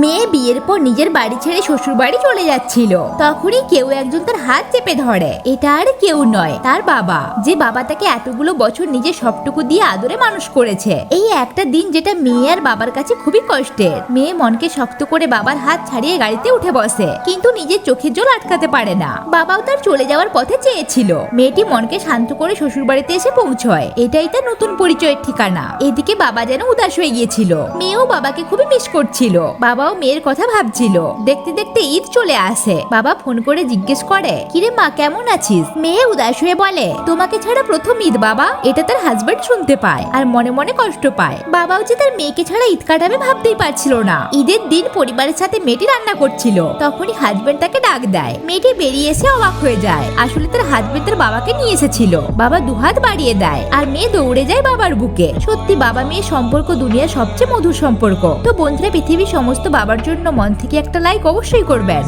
মেয়ে বিয়ের পর নিজের বাড়ি ছেড়ে শ্বশুর বাড়ি চলে যাচ্ছিল, তখনই কেউ একজন তার হাত চেপে ধরে। এটা আর কেউ নয়, তার বাবা, যে বাবা তাকে এতগুলো বছর নিজের সবটুকু দিয়ে আদরে মানুষ করেছে। এই একটা দিন যেটা মেয়ে আর বাবার কাছে খুবই কষ্টের। মেয়ে মনকে শক্ত করে বাবার হাত ছাড়িয়ে গাড়িতে উঠে বসে, কিন্তু নিজের চোখের জল আটকাতে পারে না। বাবাও তার চলে যাওয়ার পথে চেয়েছিল। মেয়েটি মনকে শান্ত করে শ্বশুর বাড়িতে এসে পৌঁছয়। এটাই তার নতুন পরিচয়ের ঠিকানা। এদিকে বাবা যেন উদাস হয়ে গিয়েছিল। মেয়েও বাবাকে খুবই মিস করছিল। বাবাও মেয়ের কথা ভাবছিল। দেখতে দেখতে ঈদ চলে আসে। বাবা ফোন করে জিজ্ঞেস করে, কিরে মা, কেমন আছিস? মেয়ে উদাস হয়ে বলে, তোমাকে ছাড়া প্রথম ঈদ বাবা। এটা তার হাজবেন্ড শুনতে পায় আর মনে মনে কষ্ট পায়। বাবাও যে তার মেয়েকে ছাড়া ঈদ কাটাবে ভাবতেই পারছিল না। ঈদের দিন পরিবারের সাথে মেয়েটি রান্না করছিল, তখনই হাজবেন্ড তাকে ডাক দেয়। মেয়েটি বেরিয়ে এসে অবাক হয়ে যায়। আসলে তার হাজবেন্ড তার বাবাকে নিয়ে এসেছিল। বাবা দুহাত বাড়িয়ে দেয় আর মেয়ে দৌড়ে যায় বাবার বুকে। সত্যি বাবা মেয়ের সম্পর্ক দুনিয়ার সবচেয়ে মধুর সম্পর্ক। তো বন্ধুরা, পৃথিবীর সমস্ত বাবার জন্য মন থেকে একটা লাইক অবশ্যই করবেন।